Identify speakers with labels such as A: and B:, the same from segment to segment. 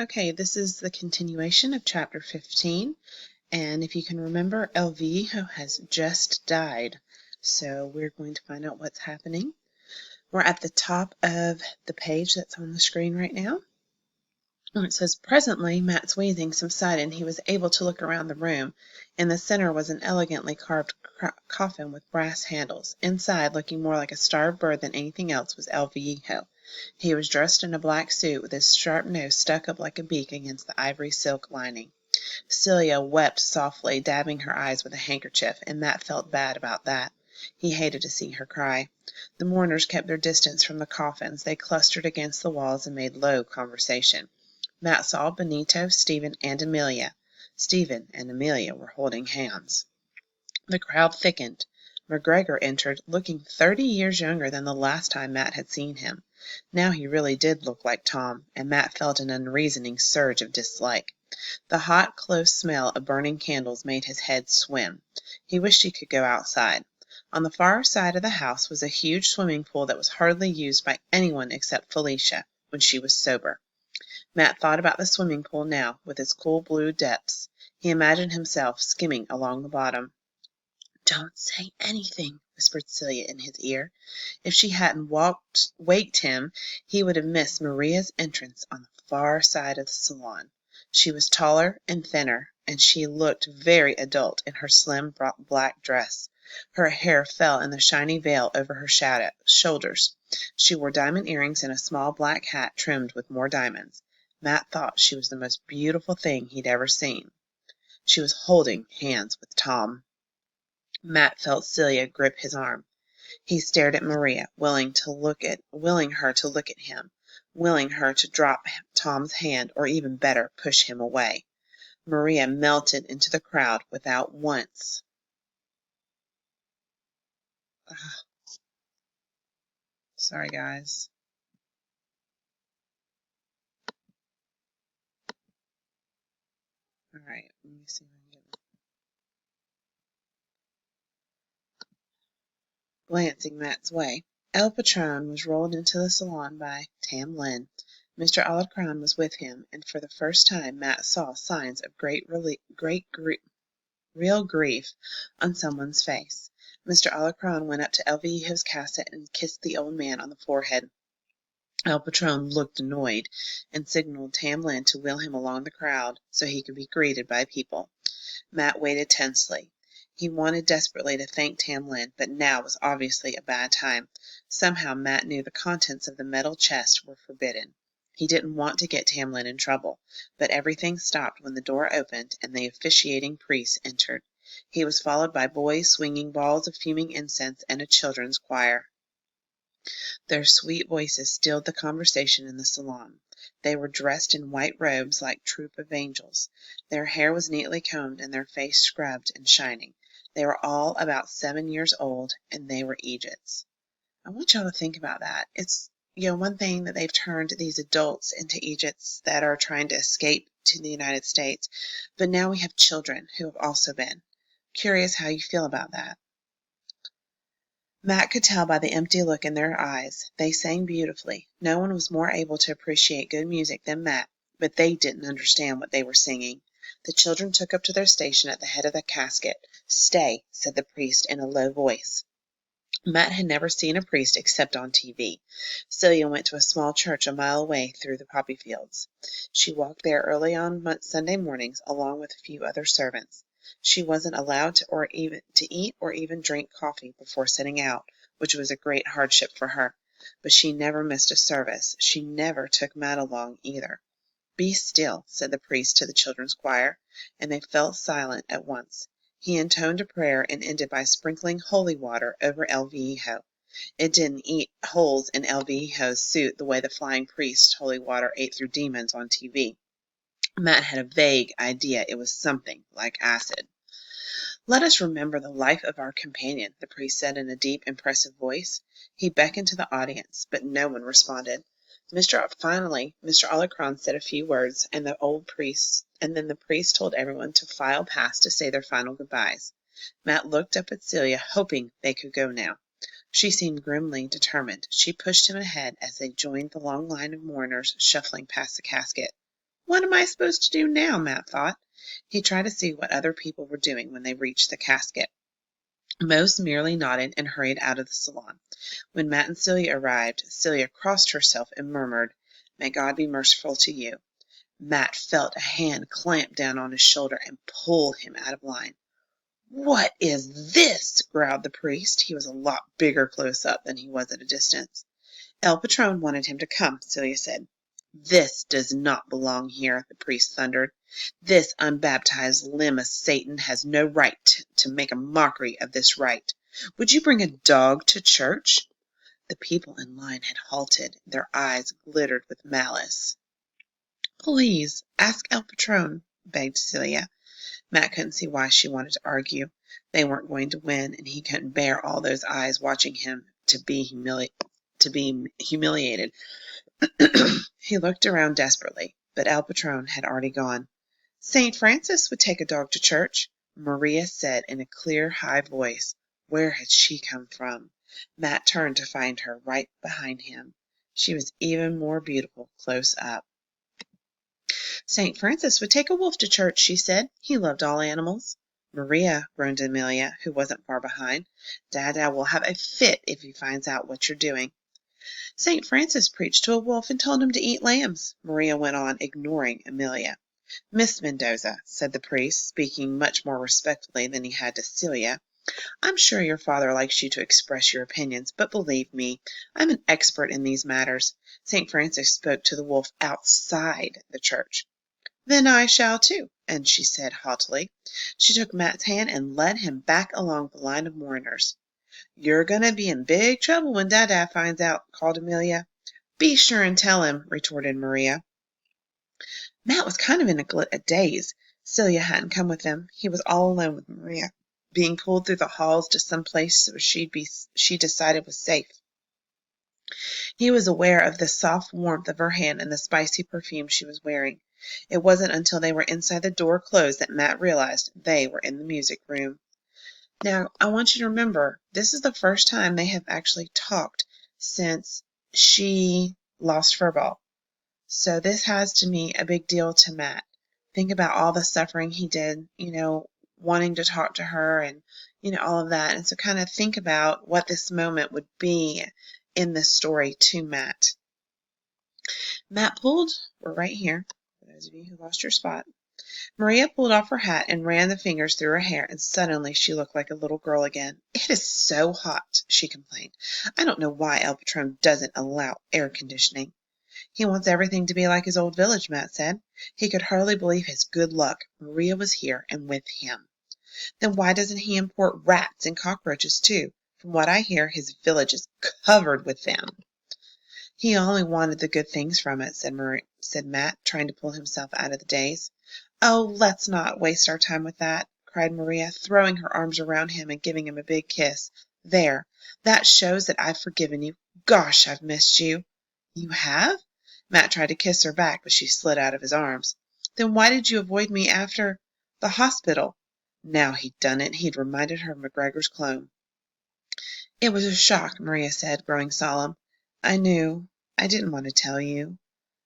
A: Okay, this is the continuation of chapter 15, and if you can remember, El Viejo has just died, so we're going to find out what's happening. We're at the top of the page that's on the screen right now. And it says, presently, Matt's wheezing subsided and he was able to look around the room. In the center was an elegantly carved coffin with brass handles. Inside, looking more like a starved bird than anything else, was El Viejo. He was dressed in a black suit with his sharp nose stuck up like a beak against the ivory silk lining. Celia wept softly, dabbing her eyes with a handkerchief, and Matt felt bad about that. He hated to see her cry. The mourners kept their distance from the coffins. They clustered against the walls and made low conversation. Matt saw Benito, Stephen, and Amelia. Stephen and Amelia were holding hands. The crowd thickened. McGregor entered, looking 30 years younger than the last time Matt had seen him. Now he really did look like Tom, and Matt felt an unreasoning surge of dislike. The hot, close smell of burning candles made his head swim. He wished he could go outside. On the far side of the house was a huge swimming pool that was hardly used by anyone except Felicia when she was sober. Matt thought about the swimming pool now, with its cool blue depths. He imagined himself skimming along the bottom. "Don't say anything," whispered Celia in his ear. If she hadn't waked him, he would have missed Maria's entrance on the far side of the salon. She was taller and thinner, and she looked very adult in her slim black dress. Her hair fell in the shiny veil over her shoulders. She wore diamond earrings and a small black hat trimmed with more diamonds. Matt thought she was the most beautiful thing he'd ever seen. She was holding hands with Tom. Matt felt Celia grip his arm. He stared at Maria, willing her to look at him, willing her to drop Tom's hand, or even better, push him away. Maria melted into the crowd without once. Sorry, guys. All right, let me see if I can get glancing Matt's way. El Patron was rolled into the salon by Tam Lin. Mr. Alacron was with him, and for the first time Matt saw signs of real grief on someone's face. Mr. Alacron went up to El Viejo's casket and kissed the old man on the forehead. El Patron looked annoyed, and signaled Tam Lin to wheel him along the crowd so he could be greeted by people. Matt waited tensely. He wanted desperately to thank Tam Lin, but now was obviously a bad time. Somehow Matt knew the contents of the metal chest were forbidden. He didn't want to get Tam Lin in trouble, but everything stopped when the door opened and the officiating priest entered. He was followed by boys swinging balls of fuming incense and a children's choir. Their sweet voices stilled the conversation in the salon. They were dressed in white robes like troop of angels. Their hair was neatly combed and their face scrubbed and shining. They were all about 7 years old, and they were Egypts. I want y'all to think about that. It's one thing that they've turned these adults into Egypts that are trying to escape to the United States, but now we have children who have also been. Curious how you feel about that. Matt could tell by the empty look in their eyes. They sang beautifully. No one was more able to appreciate good music than Matt, but they didn't understand what they were singing. The children took up to their station at the head of the casket. "Stay," said the priest in a low voice. Matt had never seen a priest except on TV. Celia went to a small church a mile away through the poppy fields. She walked there early on Sunday mornings along with a few other servants. She wasn't allowed to eat or even drink coffee before setting out, which was a great hardship for her. But she never missed a service. She never took Matt along either. "Be still," said the priest to the children's choir, and they fell silent at once. He intoned a prayer and ended by sprinkling holy water over El Viejo. It didn't eat holes in El Viejo's suit the way the flying priest's holy water ate through demons on TV. Matt had a vague idea it was something like acid. "Let us remember the life of our companion," the priest said in a deep, impressive voice. He beckoned to the audience, but no one responded. Finally, Mr. Alacron said a few words, and then the priest told everyone to file past to say their final goodbyes. Matt looked up at Celia, hoping they could go now. She seemed grimly determined. She pushed him ahead as they joined the long line of mourners shuffling past the casket. What am I supposed to do now? Matt thought. He tried to see what other people were doing when they reached the casket. Most merely nodded and hurried out of the salon. When Matt and Celia arrived, Celia crossed herself and murmured, "May God be merciful to you." Matt felt a hand clamp down on his shoulder and pull him out of line. "What is this?" growled the priest. He was a lot bigger close up than he was at a distance. El Patron wanted him to come, Celia said. "This does not belong here," the priest thundered. "This unbaptized limb of Satan has no right to make a mockery of this rite. Would you bring a dog to church?" The people in line had halted. Their eyes glittered with malice. "Please, ask El Patron," begged Celia. Matt couldn't see why she wanted to argue. They weren't going to win, and he couldn't bear all those eyes watching him to be humiliated. He looked around desperately, but El Patron had already gone. "St. Francis would take a dog to church," Maria said in a clear, high voice. Where had she come from? Matt turned to find her right behind him. She was even more beautiful close up. "St. Francis would take a wolf to church," she said. "He loved all animals." "Maria," groaned Amelia, who wasn't far behind, "Dada will have a fit if he finds out what you're doing." "St. Francis preached to a wolf and told him to eat lambs," Maria went on, ignoring Amelia. "Miss Mendoza," said the priest, speaking much more respectfully than he had to Celia, "I'm sure your father likes you to express your opinions, but believe me, I'm an expert in these matters. St. Francis spoke to the wolf outside the church." "Then I shall too," and she said haughtily. She took Matt's hand and led him back along the line of mourners. "You're going to be in big trouble when Dada finds out," called Amelia. "Be sure and tell him," retorted Maria. Matt was kind of in a daze. Celia hadn't come with him. He was all alone with Maria, being pulled through the halls to some place where she decided was safe. He was aware of the soft warmth of her hand and the spicy perfume she was wearing. It wasn't until they were inside the door closed that Matt realized they were in the music room. Now, I want you to remember, this is the first time they have actually talked since she lost Furball. So this has to me a big deal to Matt. Think about all the suffering he did, wanting to talk to her and, all of that. And so kind of think about what this moment would be in this story to Matt. We're right here, for those of you who lost your spot. Maria pulled off her hat and ran the fingers through her hair, and suddenly she looked like a little girl again. "It is so hot," she complained. "I don't know why El Patron doesn't allow air conditioning." "He wants everything to be like his old village," Matt said. He could hardly believe his good luck. Maria was here and with him. "Then why doesn't he import rats and cockroaches too? From what I hear, his village is covered with them." "He only wanted the good things from it," said Matt, trying to pull himself out of the daze. "Oh, let's not waste our time with that," cried Maria, throwing her arms around him and giving him a big kiss. "There, that shows that I've forgiven you. Gosh, I've missed you." "You have?" Matt tried to kiss her back, but she slid out of his arms. "Then why did you avoid me after the hospital?" Now he'd done it. He'd reminded her of McGregor's clone. "It was a shock," Maria said, growing solemn. "I knew. I didn't want to tell you."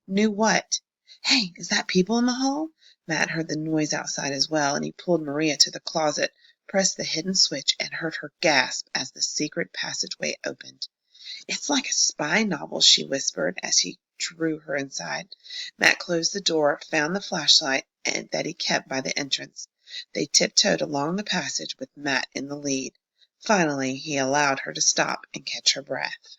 A: "Knew what?" "Hey, is that people in the hall?" Matt heard the noise outside as well, and he pulled Maria to the closet, pressed the hidden switch, and heard her gasp as the secret passageway opened. "It's like a spy novel," she whispered as he drew her inside. Matt closed the door, found the flashlight that he kept by the entrance. They tiptoed along the passage with Matt in the lead. Finally he allowed her to stop and catch her breath.